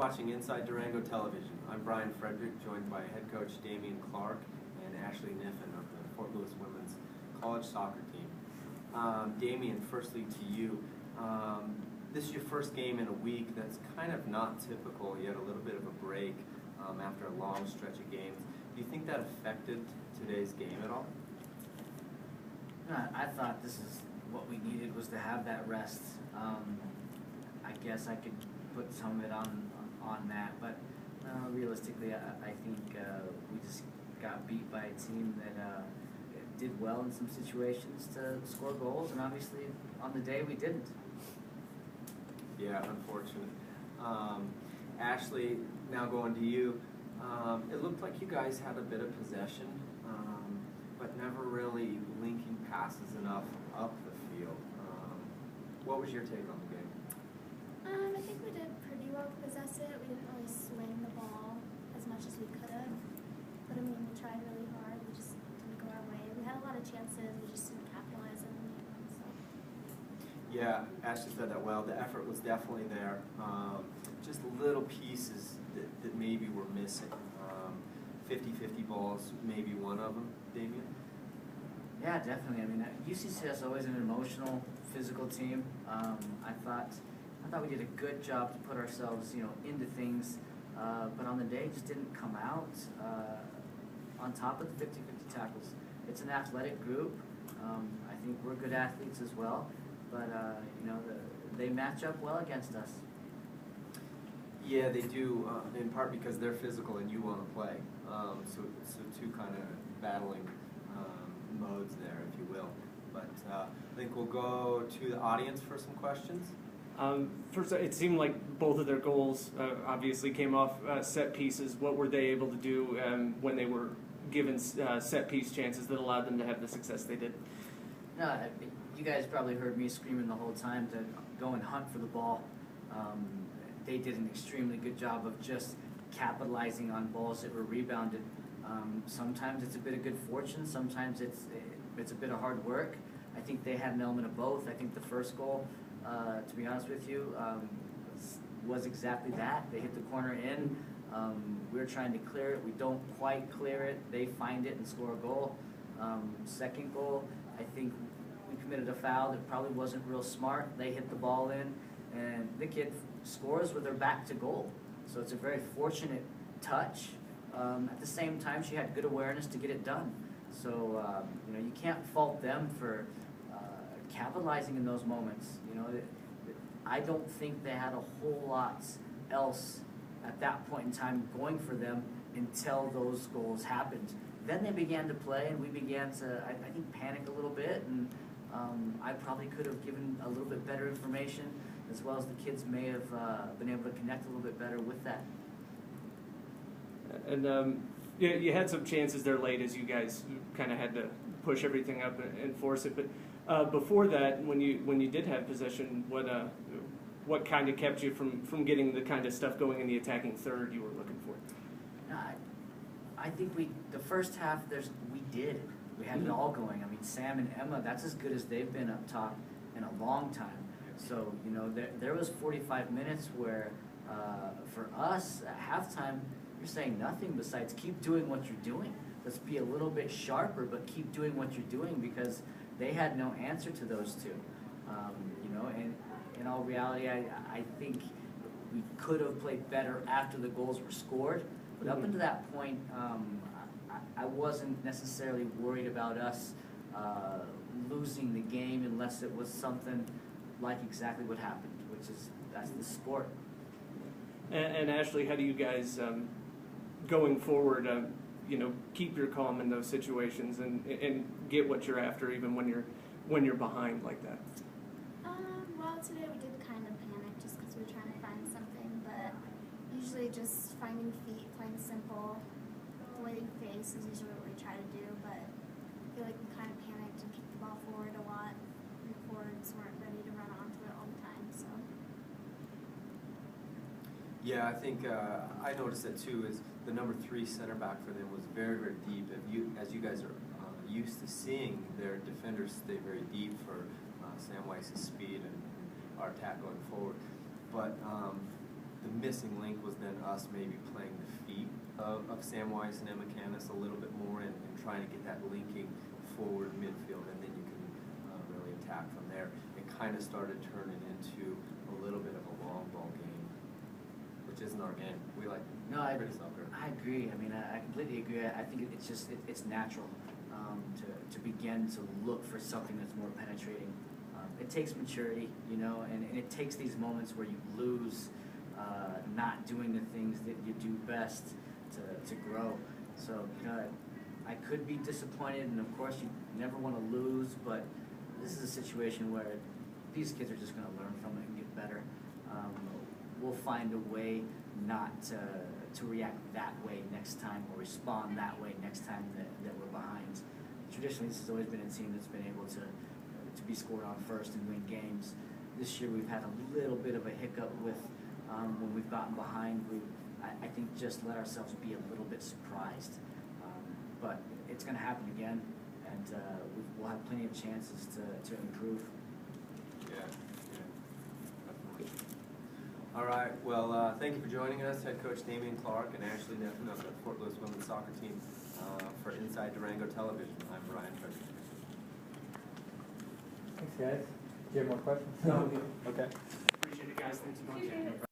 Watching Inside Durango Television. I'm Brian Frederick, joined by head coach Damian Clark and Ashley Niffen of the Fort Lewis Women's College Soccer Team. Damian, firstly to you. This is your first game in a week that's kind of not typical. You had a little bit of a break after a long stretch of games. Do you think that affected today's game at all? I thought this is what we needed, was to have that rest. I guess I could put some of it on that, but realistically, I think we just got beat by a team that did well in some situations to score goals, and obviously on the day we didn't. Yeah, unfortunate. Ashley, now going to you. It looked like you guys had a bit of possession, but never really linking passes enough up the field. What was your take on the game? I think we did pretty well to possess it. We didn't really swing the ball as much as we could have. But I mean, we tried really hard. We just didn't go our way. We had a lot of chances. We just didn't capitalize on them. So. Yeah, Ashley said that well. The effort was definitely there. Just little pieces that maybe were missing. 50-50 balls, maybe one of them, Damian? Yeah, definitely. I mean, UCCS is always an emotional, physical team. I thought we did a good job to put ourselves, into things, but on the day it just didn't come out on top of the 50-50 tackles. It's an athletic group. I think we're good athletes as well, but they match up well against us. Yeah, they do, in part because they're physical and you want to play. So two kind of battling modes there, if you will. But I think we'll go to the audience for some questions. First, it seemed like both of their goals obviously came off set pieces. What were they able to do when they were given set piece chances that allowed them to have the success they did? No, you guys probably heard me screaming the whole time to go and hunt for the ball. They did an extremely good job of just capitalizing on balls that were rebounded. Sometimes it's a bit of good fortune, sometimes it's a bit of hard work. I think they had an element of both. I think the first goal, to be honest with you, was exactly that. They hit the corner in. We were trying to clear it. We don't quite clear it. They find it and score a goal. Second goal, I think we committed a foul that probably wasn't real smart. They hit the ball in, and the kid scores with her back to goal. So it's a very fortunate touch. At the same time, she had good awareness to get it done. So you can't fault them for capitalizing in those moments. I don't think they had a whole lot else at that point in time going for them until those goals happened. Then they began to play, and we began to, I think, panic a little bit, and I probably could have given a little bit better information, as well as the kids may have been able to connect a little bit better with that. And you had some chances there late as you guys kind of had to push everything up and force it. But before that, when you did have possession, what kind of kept you from getting the kind of stuff going in the attacking third you were looking for? I think the first half we did. We had it all going. I mean, Sam and Emma, that's as good as they've been up top in a long time. So there was 45 minutes where for us at halftime, you're saying nothing besides keep doing what you're doing. Let's be a little bit sharper, but keep doing what you're doing, because they had no answer to those two. And in all reality, I think we could have played better after the goals were scored. But up until that point, I wasn't necessarily worried about us losing the game unless it was something like exactly what happened, that's the sport. And Ashley, how do you guys, going forward, keep your calm in those situations and get what you're after, even when you're behind like that? Well, today we did kind of panic just because we were trying to find something, but usually just finding feet, playing simple, avoiding face is usually what we try to do, but I feel like we kind of panicked and kicked the ball forward a lot. The forwards weren't ready to run onto it all the time, so. Yeah, I think I noticed that too. Is the number 3 center back for them was very, very deep. As you guys are used to seeing their defenders stay very deep for Sam Weiss's speed and our attack going forward. But the missing link was then us maybe playing the feet of Samwise and Emma Canis a little bit more and trying to get that linking forward midfield, and then you can really attack from there. It kind of started turning into a little bit of a long ball game, which isn't our game. We like pretty soccer. I agree. I mean, I completely agree. I think it's just it's natural to begin to look for something that's more penetrating. It takes maturity, you know, and it takes these moments where you lose, not doing the things that you do best to grow. So, you know, I could be disappointed, and of course you never want to lose, but this is a situation where these kids are just going to learn from it and get better. We'll find a way not to react that way next time or respond that way next time that we're behind. Traditionally, this has always been a team that's been able to be scored on first and win games. This year we've had a little bit of a hiccup with when we've gotten behind. I think just let ourselves be a little bit surprised. But it's going to happen again, and we'll have plenty of chances to improve. Yeah, definitely. All right, well, thank you for joining us, Head Coach Damian Clark and Ashley Neffen of the Fort Lewis Women's Soccer Team for Inside Durango Television. I'm Brian Frederick. Thanks, guys. Do you have more questions? No. Okay. Appreciate it, guys. Thanks so much.